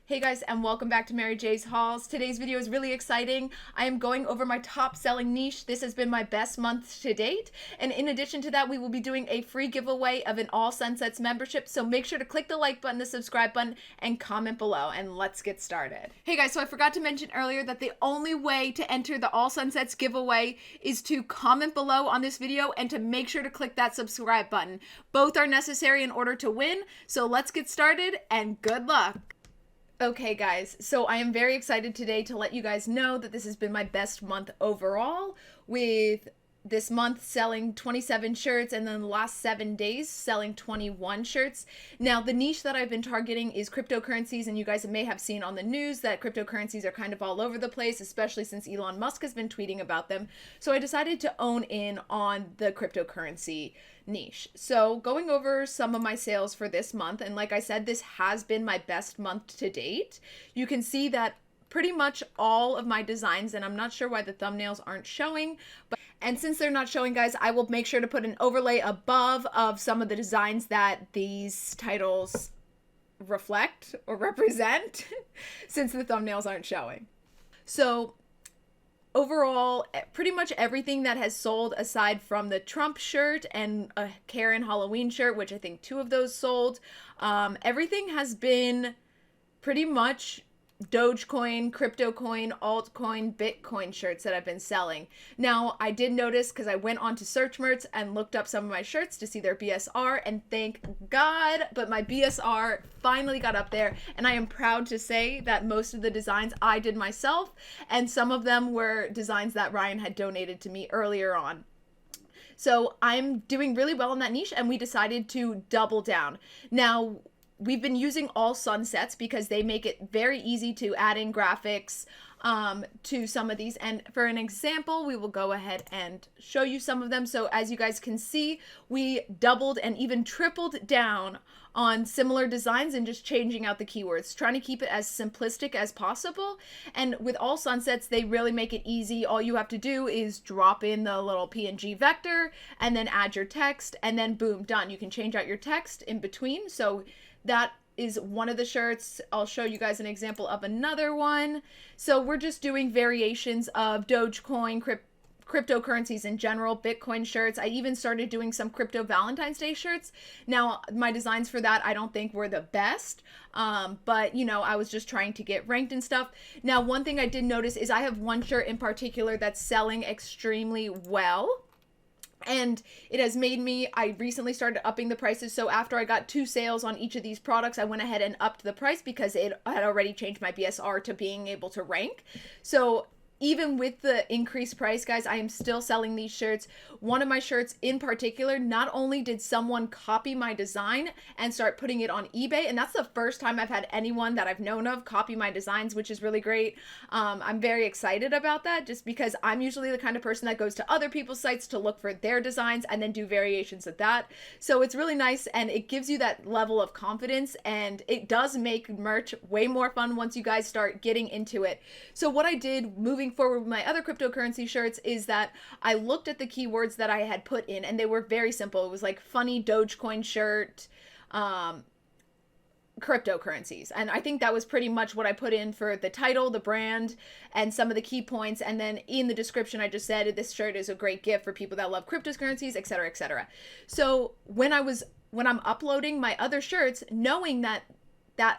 Hey guys, and welcome back to Mary J's Hauls. Today's video is really exciting. I am going over my top selling niche. This has been my best month to date. And in addition to that, we will be doing a free giveaway of an All Sunsets membership. So make sure to click the like button, the subscribe button, and comment below. And let's get started. Hey guys, so I forgot to mention earlier that the only way to enter the All Sunsets giveaway is to comment below on this video and to make sure to click that subscribe button. Both are necessary in order to win. So let's get started and good luck. Okay guys, so I am very excited today to let you guys know that this has been my best month overall, with this month selling 27 shirts and then the last 7 days selling 21 shirts. Now, the niche that I've been targeting is cryptocurrencies, and you guys may have seen on the news that cryptocurrencies are kind of all over the place, especially since Elon Musk has been tweeting about them. So I decided to own in on the cryptocurrency niche. So going over some of my sales for this month, and like I said, this has been my best month to date. You can see that pretty much all of my designs, and I'm not sure why the thumbnails aren't showing, but and since they're not showing, guys, I will make sure to put an overlay above of some of the designs that these titles reflect or represent since the thumbnails aren't showing. So overall, pretty much everything that has sold, aside from the Trump shirt and a Karen Halloween shirt, which I think 2 of those sold, everything has been pretty much Dogecoin, crypto coin, altcoin, Bitcoin shirts that I've been selling. Now, I did notice, because I went on to Searchmerts and looked up some of my shirts to see their BSR, and thank God, but my BSR finally got up there, and I am proud to say that most of the designs I did myself, and some of them were designs that Ryan had donated to me earlier on. So I'm doing really well in that niche, and we decided to double down. Now, we've been using All Sunsets because they make it very easy to add in graphics to some of these. And for an example, we will go ahead and show you some of them. So as you guys can see, we doubled and even tripled down on similar designs and just changing out the keywords, trying to keep it as simplistic as possible. And with All Sunsets, they really make it easy. All you have to do is drop in the little PNG vector and then add your text, and then boom, done. You can change out your text in between. So that is one of the shirts. I'll show you guys an example of another one. So we're just doing variations of Dogecoin, cryptocurrencies in general, Bitcoin shirts. I even started doing some crypto Valentine's Day shirts. Now, my designs for that I don't think were the best, but you know, I was just trying to get ranked and stuff. Now, one thing I did notice is I have one shirt in particular that's selling extremely well. And it has made me, I recently started upping the prices. So after I got 2 sales on each of these products, I went ahead and upped the price because it had already changed my BSR to being able to rank. So even with the increased price, guys, I am still selling these shirts. One of my shirts in particular, not only did someone copy my design and start putting it on eBay, and that's the first time I've had anyone that I've known of copy my designs, which is really great. I'm very excited about that, just because I'm usually the kind of person that goes to other people's sites to look for their designs and then do variations of that. So it's really nice, and it gives you that level of confidence, and it does make merch way more fun once you guys start getting into it. So what I did moving forward with my other cryptocurrency shirts is that I looked at the keywords that I had put in, and they were very simple. It was like funny Dogecoin shirt, cryptocurrencies. And I think that was pretty much what I put in for the title, the brand, and some of the key points. And then in the description, I just said, this shirt is a great gift for people that love cryptocurrencies, etc., etc. So when I'm uploading my other shirts, knowing that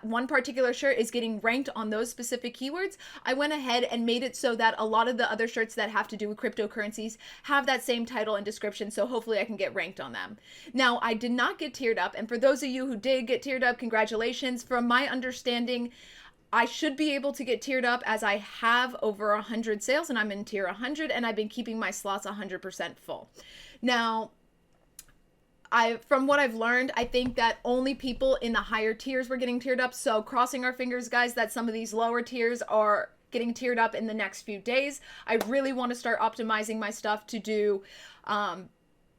one particular shirt is getting ranked on those specific keywords, I went ahead and made it so that a lot of the other shirts that have to do with cryptocurrencies have that same title and description, so hopefully I can get ranked on them. Now, I did not get tiered up, and for those of you who did get tiered up, congratulations. From my understanding, I should be able to get tiered up, as I have over 100 sales and I'm in tier 100, and I've been keeping my slots 100% full. Now, from what I've learned, I think that only people in the higher tiers were getting tiered up. So crossing our fingers, guys, that some of these lower tiers are getting tiered up in the next few days. I really want to start optimizing my stuff to do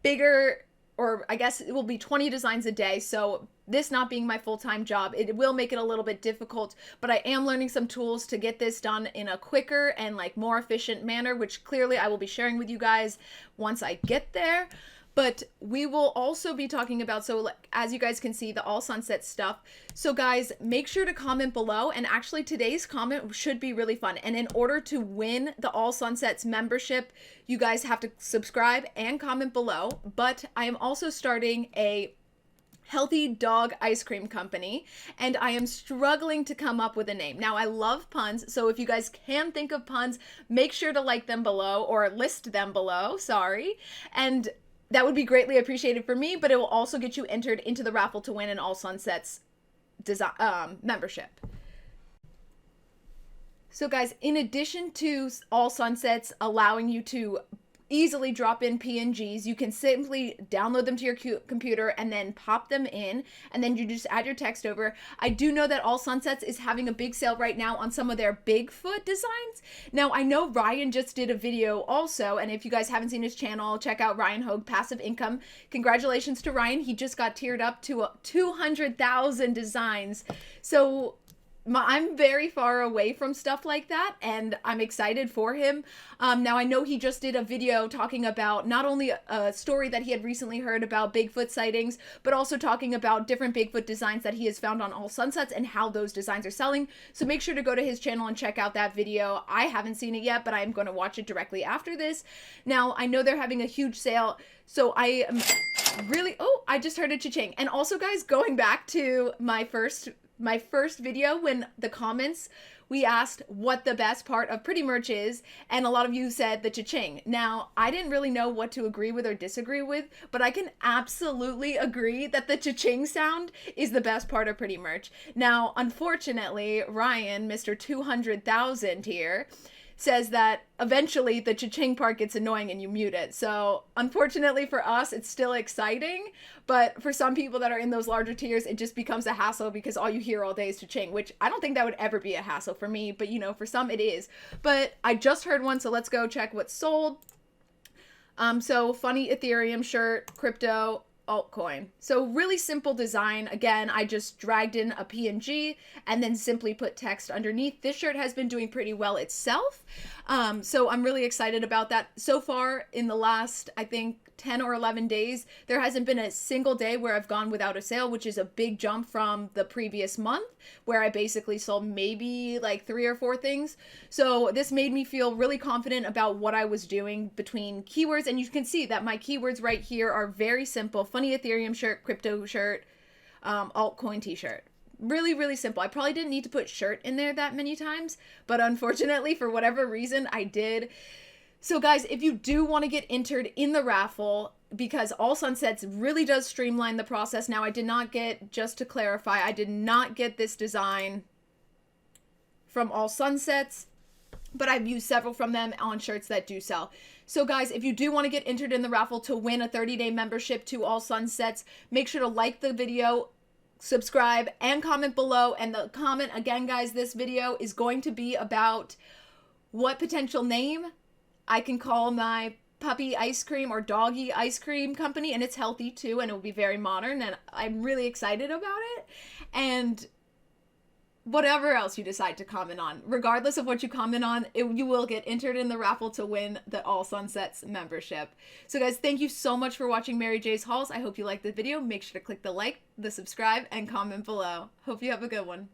bigger, or I guess it will be 20 designs a day. So this not being my full-time job, it will make it a little bit difficult, but I am learning some tools to get this done in a quicker and like more efficient manner, which clearly I will be sharing with you guys once I get there. but we will also be talking about, so like, as you guys can see, the All Sunset stuff. So guys, make sure to comment below, and actually today's comment should be really fun. And in order to win the All Sunsets membership, you guys have to subscribe and comment below. But I am also starting a healthy dog ice cream company, and I am struggling to come up with a name. Now, I love puns, so if you guys can think of puns, make sure to like them below, or list them below, sorry. And that would be greatly appreciated for me, but it will also get you entered into the raffle to win an All Sunsets membership. So guys, in addition to All Sunsets allowing you to easily drop in PNGs, you can simply download them to your computer and then pop them in, and then you just add your text over. I do know that All Sunsets is having a big sale right now on some of their Bigfoot designs. Now, I know Ryan just did a video also, and if you guys haven't seen his channel, check out Ryan Hogue Passive Income. Congratulations to Ryan. He just got tiered up to 200,000 designs. So I'm very far away from stuff like that, and I'm excited for him. Now, I know he just did a video talking about not only a story that he had recently heard about Bigfoot sightings, but also talking about different Bigfoot designs that he has found on All Sunsets and how those designs are selling. So make sure to go to his channel and check out that video. I haven't seen it yet, but I'm going to watch it directly after this. Now, I know they're having a huge sale, so I am really... Oh, I just heard a cha-ching. And also, guys, going back to my first video, when the comments, we asked what the best part of Pretty Merch is, and a lot of you said the cha-ching. Now, I didn't really know what to agree with or disagree with, but I can absolutely agree that the cha-ching sound is the best part of Pretty Merch. Now, unfortunately, Ryan, Mr. 200,000 here, says that eventually the cha-ching part gets annoying and you mute it. So unfortunately for us, it's still exciting, but for some people that are in those larger tiers, it just becomes a hassle because all you hear all day is cha-ching, which I don't think that would ever be a hassle for me, but you know, for some it is. But I just heard one, so let's go check what's sold. So funny Ethereum shirt, crypto, altcoin. So really simple design. Again, I just dragged in a PNG and then simply put text underneath. This shirt has been doing pretty well itself. So I'm really excited about that. So far in the last, I think, 10 or 11 days, there hasn't been a single day where I've gone without a sale, which is a big jump from the previous month where I basically sold maybe like 3 or 4 things. So this made me feel really confident about what I was doing between keywords, and you can see that my keywords right here are very simple. Funny Ethereum shirt, crypto shirt, altcoin t-shirt. Really, really simple. I probably didn't need to put shirt in there that many times, but unfortunately, for whatever reason, I did. So guys, if you do want to get entered in the raffle, because All Sunsets really does streamline the process. Now, I did not get, just to clarify, I did not get this design from All Sunsets, but I've used several from them on shirts that do sell. So guys, if you do want to get entered in the raffle to win a 30-day membership to All Sunsets, make sure to like the video, subscribe, and comment below. And the comment, again, guys, this video is going to be about what potential name I can call my puppy ice cream or doggy ice cream company, and it's healthy too, and it will be very modern, and I'm really excited about it. And whatever else you decide to comment on, regardless of what you comment on, you will get entered in the raffle to win the All Sunsets membership. So guys, thank you so much for watching Mary J's Hauls. I hope you liked the video. Make sure to click the like, the subscribe, and comment below. Hope you have a good one.